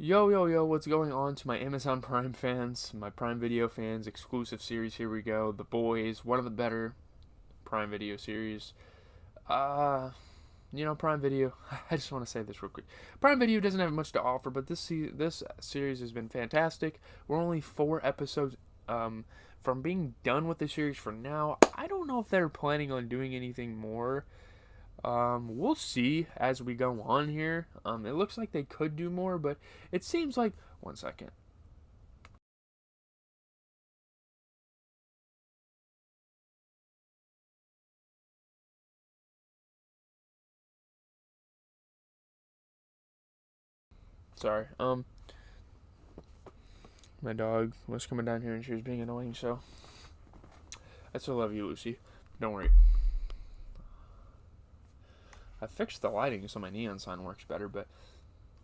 Yo, yo, yo, what's going on to my Amazon Prime fans, my Prime Video fans, exclusive series, here we go. The Boys, one of the better Prime Video series. Uh, Prime Video, I just want to say this real quick. Prime Video doesn't have much to offer, but this series has been fantastic. We're only 4 episodes from being done with the series for now. I don't know if they're planning on doing anything more. We'll see as we go on here. It looks like they could do more, but it seems like. One second. Sorry. My dog was coming down here and she was being annoying, so I still love you, Lucy. Don't worry. I fixed the lighting so my neon sign works better, but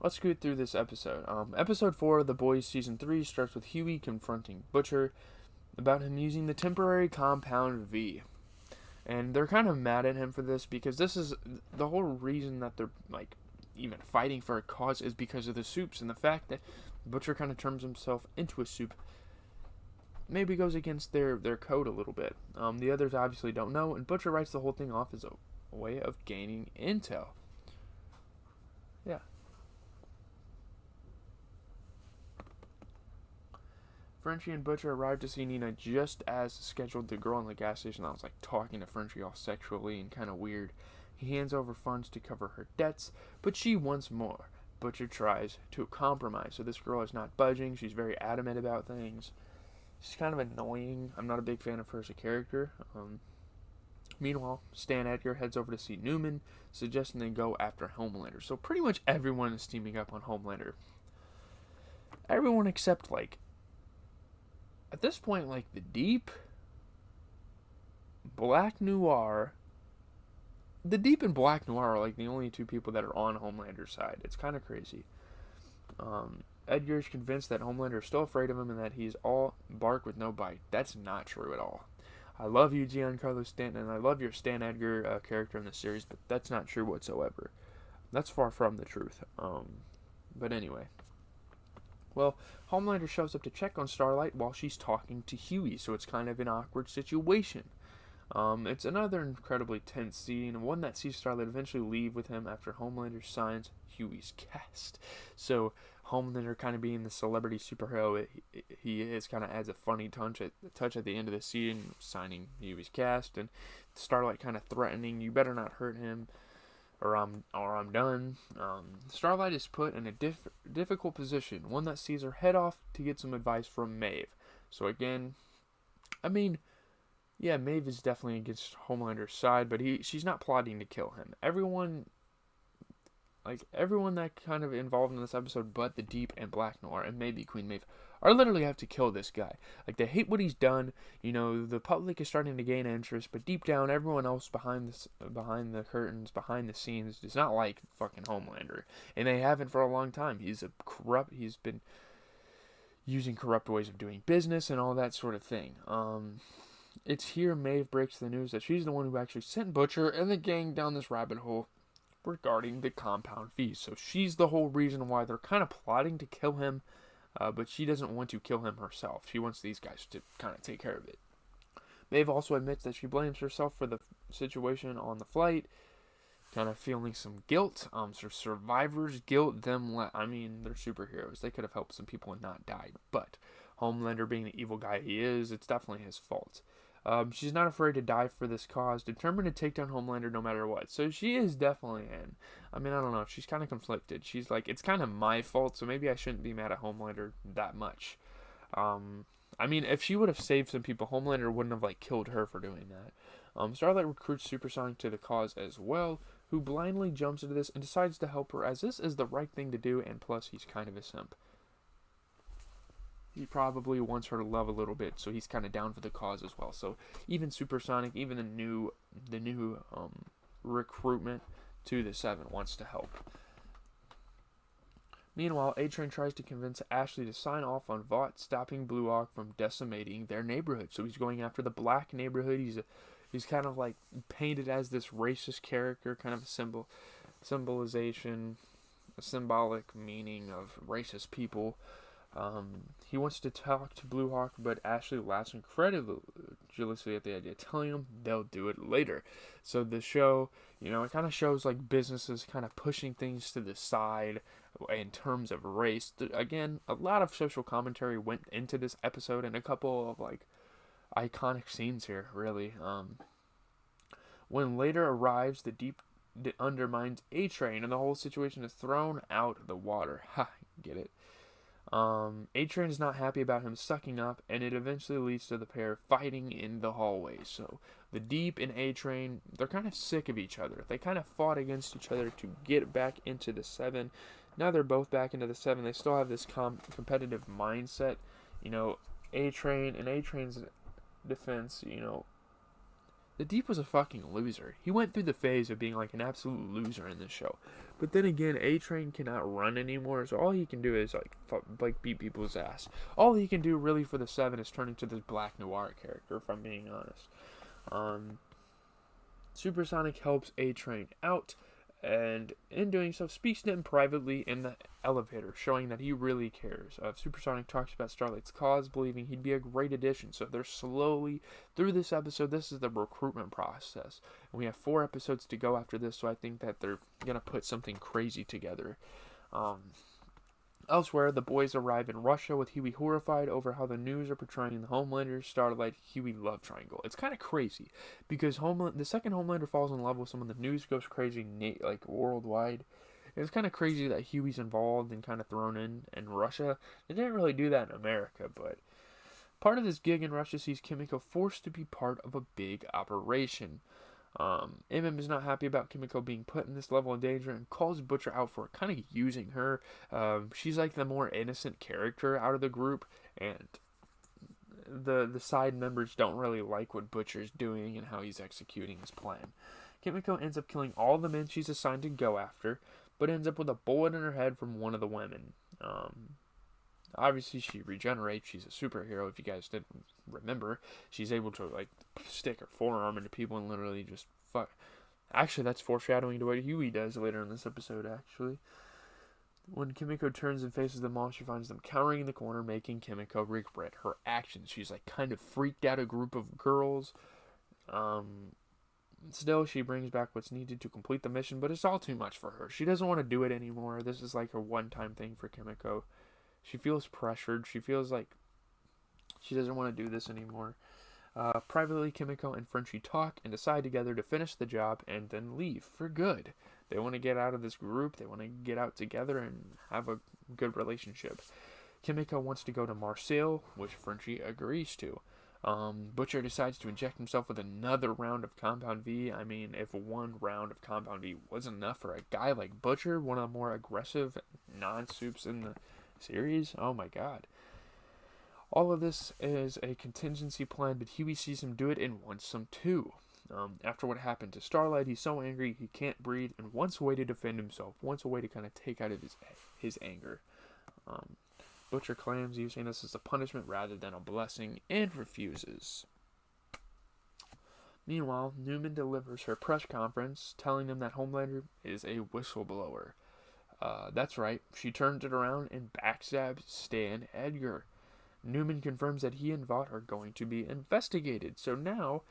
let's get through this episode. Episode 4 of The Boys Season 3 starts with Huey confronting Butcher about him using the temporary compound V. And they're kind of mad at him for this because this is the whole reason that they're like even fighting for a cause is because of the soups, and the fact that Butcher kind of turns himself into a soup maybe goes against their code a little bit. The others obviously don't know, and Butcher writes the whole thing off as a way of gaining intel. Yeah. Frenchie and Butcher arrive to see Nina just as scheduled. The girl in the gas station that was like talking to Frenchie all sexually and kind of weird. He hands over funds to cover her debts, but she wants more. Butcher tries to compromise, so this girl is not budging. She's very adamant about things. She's kind of annoying. I'm not a big fan of her as a character. Meanwhile, Stan Edgar heads over to see Newman, suggesting they go after Homelander. So pretty much everyone is teaming up on Homelander. Everyone except, like, at this point, like, the Deep, Black Noir. The Deep and Black Noir are, like, the only two people that are on Homelander's side. It's kind of crazy. Edgar is convinced that Homelander is still afraid of him and that he's all bark with no bite. That's not true at all. I love you, Giancarlo Stanton, and I love your Stan Edgar character in the series, but that's not true whatsoever. That's far from the truth. But anyway. Well, Homelander shows up to check on Starlight while she's talking to Huey, so it's kind of an awkward situation. It's another incredibly tense scene, one that sees Starlight eventually leave with him after Homelander signs Huey's cast. So Homelander kind of being the celebrity superhero he is kind of adds a funny touch at the end of the scene, signing Huey's cast, and Starlight kind of threatening, "You better not hurt him, or I'm done." Starlight is put in a difficult position, one that sees her head off to get some advice from Maeve. So again, I mean, yeah, Maeve is definitely against Homelander's side, but she's not plotting to kill him. Everyone that kind of involved in this episode, but the Deep and Black Noir and maybe Queen Maeve, are literally have to kill this guy. Like, they hate what he's done. The public is starting to gain interest, but deep down, everyone else behind the curtains, behind the scenes, does not like fucking Homelander, and they haven't for a long time. He's been using corrupt ways of doing business and all that sort of thing. It's here Maeve breaks the news that she's the one who actually sent Butcher and the gang down this rabbit hole regarding the compound fees. So she's the whole reason why they're kind of plotting to kill him, but she doesn't want to kill him herself. She wants these guys to kind of take care of it. Maeve also admits that she blames herself for the situation on the flight, kind of feeling some guilt, survivor's guilt. They're superheroes. They could have helped some people and not died, but Homelander being the evil guy he is, it's definitely his fault. She's not afraid to die for this cause, determined to take down Homelander no matter what. So she is definitely in. I don't know. She's kind of conflicted. She's like, it's kind of my fault, so maybe I shouldn't be mad at Homelander that much. If she would have saved some people, Homelander wouldn't have, like, killed her for doing that. Starlight recruits Supersonic to the cause as well, who blindly jumps into this and decides to help her, as this is the right thing to do, and plus he's kind of a simp. He probably wants her to love a little bit, so he's kind of down for the cause as well. So even Supersonic, even the new recruitment to the Seven wants to help. Meanwhile, A-Train tries to convince Ashley to sign off on Vought stopping Blue Hawk from decimating their neighborhood. So he's going after the black neighborhood. He's kind of like painted as this racist character, kind of a symbolization a symbolic meaning of racist people. He wants to talk to Blue Hawk, but Ashley laughs incredulously at the idea, telling him they'll do it later. So the show, it kind of shows like businesses kind of pushing things to the side in terms of race. Again, a lot of social commentary went into this episode, and a couple of like iconic scenes here, really. When later arrives, the deep undermines A-Train, and the whole situation is thrown out of the water. Ha, get it. A-Train is not happy about him sucking up, and it eventually leads to the pair fighting in the hallway. So the Deep and A-Train, they're kind of sick of each other. They kind of fought against each other to get back into the 7. Now they're both back into the 7. They still have this competitive mindset. A-Train and A-Train's defense, the Deep was a fucking loser. He went through the phase of being like an absolute loser in this show. But then again, A-Train cannot run anymore, so all he can do is like beat people's ass. All he can do really for the 7 is turn into this Black Noir character, if I'm being honest. Supersonic helps A-Train out, and in doing so, speaks to him privately in the elevator, showing that he really cares. Supersonic talks about Starlight's cause, believing he'd be a great addition. So they're slowly, through this episode, this is the recruitment process. And we have 4 episodes to go after this, so I think that they're going to put something crazy together. Elsewhere, the boys arrive in Russia with Huey horrified over how the news are portraying the Homelanders, Starlight, Huey love triangle. It's kind of crazy because the second Homelander falls in love with someone, the news goes crazy, like worldwide. It's kind of crazy that Huey's involved and kind of thrown in Russia. They didn't really do that in America, but part of this gig in Russia sees Kimiko forced to be part of a big operation. is not happy about Kimiko being put in this level of danger and calls Butcher out for kind of using her. She's like the more innocent character out of the group, and the side members don't really like what Butcher's doing and how he's executing his plan. Kimiko ends up killing all the men she's assigned to go after, but ends up with a bullet in her head from one of the women. Obviously, she regenerates. She's a superhero. If you guys didn't remember, she's able to like stick her forearm into people and literally just fuck. Actually, that's foreshadowing to what Huey does later in this episode. Actually, when Kimiko turns and faces them all, she finds them cowering in the corner, making Kimiko regret her actions. She's like kind of freaked out a group of girls. Still, she brings back what's needed to complete the mission, but it's all too much for her. She doesn't want to do it anymore. This is like a one-time thing for Kimiko. She feels pressured. She feels like she doesn't want to do this anymore. Privately, Kimiko and Frenchie talk and decide together to finish the job and then leave for good. They want to get out of this group. They want to get out together and have a good relationship. Kimiko wants to go to Marseille, which Frenchie agrees to. Butcher decides to inject himself with another round of Compound V. I mean, if one round of Compound V wasn't enough for a guy like Butcher, one of the more aggressive non-soups in the series, oh my god. All of this is a contingency plan, but Huey sees him do it and wants some too. After what happened to Starlight, he's so angry he can't breathe and wants a way to defend himself, wants a way to kind of take out of his anger. Butcher claims using this as a punishment rather than a blessing and refuses. Meanwhile, Newman delivers her press conference, telling them that Homelander is a whistleblower. That's right, she turns it around and backstabs Stan Edgar. Newman confirms that he and Vought are going to be investigated. So now,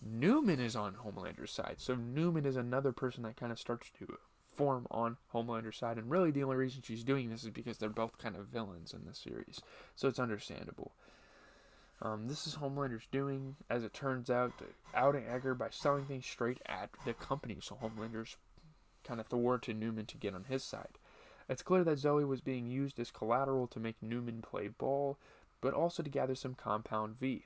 Newman is on Homelander's side. So Newman is another person that kind of starts to form on Homelander's side. And really the only reason she's doing this is because they're both kind of villains in this series. So it's understandable. This is Homelander's doing, as it turns out, outing Edgar by selling things straight at the company. So Homelander's kind of thwarted Newman to get on his side. It's clear that Zoe was being used as collateral to make Newman play ball, but also to gather some Compound V.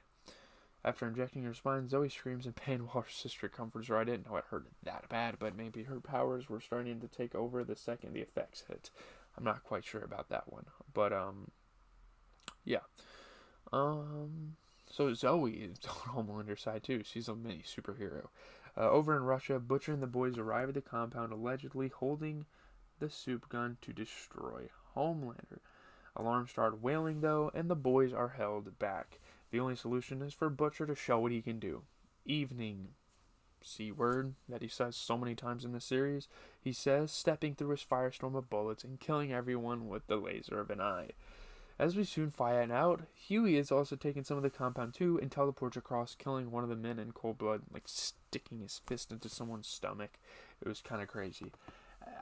After injecting her spine, Zoe screams in pain while her sister comforts her. I didn't know it hurt that bad, but maybe her powers were starting to take over the second the effects hit. I'm not quite sure about that one. But, yeah. So Zoe is on Homelander's side too. She's a mini superhero. Over in Russia, Butcher and the boys arrive at the compound, allegedly holding the soup gun to destroy Homelander. Alarms start wailing though, and the boys are held back. The only solution is for Butcher to show what he can do. Evening. C word that he says so many times in the series. He says, stepping through his firestorm of bullets and killing everyone with the laser of an eye. As we soon find out, Huey is also taking some of the compound too and teleports across, killing one of the men in cold blood, like sticking his fist into someone's stomach. It was kind of crazy.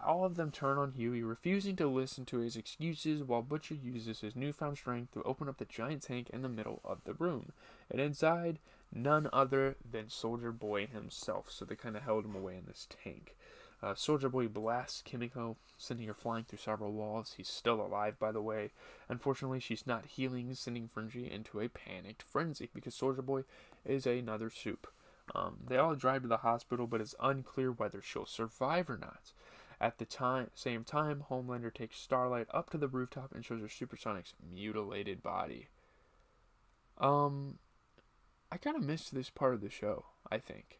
All of them turn on Huey, refusing to listen to his excuses, while Butcher uses his newfound strength to open up the giant tank in the middle of the room. And inside, none other than Soldier Boy himself, so they kind of held him away in this tank. Soldier Boy blasts Kimiko, sending her flying through several walls. He's still alive, by the way. Unfortunately, she's not healing, sending Fringy into a panicked frenzy, because Soldier Boy is another soup. They all drive to the hospital, but it's unclear whether she'll survive or not. At the same time, Homelander takes Starlight up to the rooftop and shows her Supersonic's mutilated body. I kind of missed this part of the show, I think.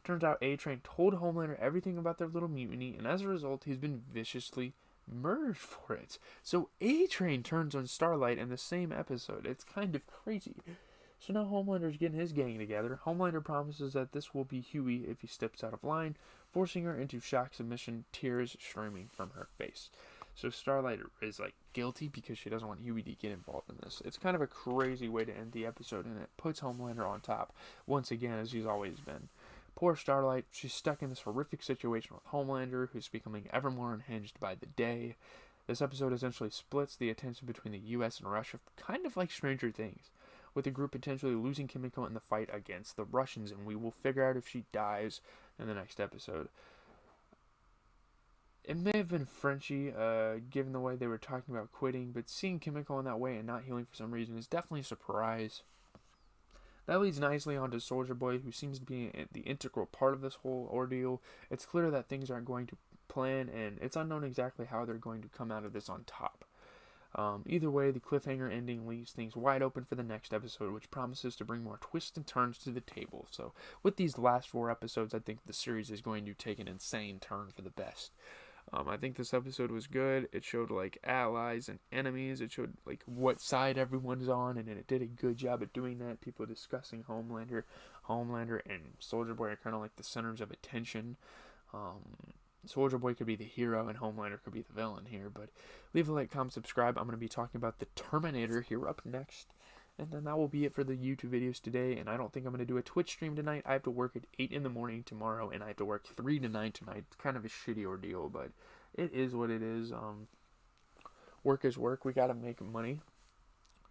Turns out A-Train told Homelander everything about their little mutiny, and as a result, he's been viciously murdered for it. So A-Train turns on Starlight in the same episode. It's kind of crazy. So now Homelander's getting his gang together. Homelander promises that this will be Huey if he steps out of line, forcing her into shock submission, tears streaming from her face. So Starlight is guilty because she doesn't want Huey to get involved in this. It's kind of a crazy way to end the episode, and it puts Homelander on top once again, as he's always been. Poor Starlight, she's stuck in this horrific situation with Homelander, who's becoming ever more unhinged by the day. This episode essentially splits the attention between the US and Russia, kind of like Stranger Things, with the group potentially losing Kimiko in the fight against the Russians, and we will figure out if she dies in the next episode. It may have been Frenchie, given the way they were talking about quitting, but seeing Kimiko in that way and not healing for some reason is definitely a surprise. That leads nicely onto Soldier Boy, who seems to be the integral part of this whole ordeal. It's clear that things aren't going to plan, and it's unknown exactly how they're going to come out of this on top. Either way, the cliffhanger ending leaves things wide open for the next episode, which promises to bring more twists and turns to the table. So, with these last 4 episodes, I think the series is going to take an insane turn for the best. I think this episode was good. It showed allies and enemies. It showed what side everyone's on, and it did a good job at doing that. People discussing Homelander and Soldier Boy are kind of the centers of attention. Soldier Boy could be the hero, and Homelander could be the villain here. But leave a like, comment, subscribe. I'm going to be talking about the Terminator here up next. And then that will be it for the YouTube videos today. And I don't think I'm going to do a Twitch stream tonight. I have to work at 8 in the morning tomorrow, and I have to work 3 to 9 tonight. It's kind of a shitty ordeal, but it is what it is. Work is work. We got to make money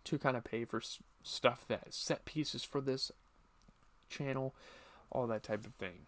to kind of pay for stuff that set pieces for this channel, all that type of thing.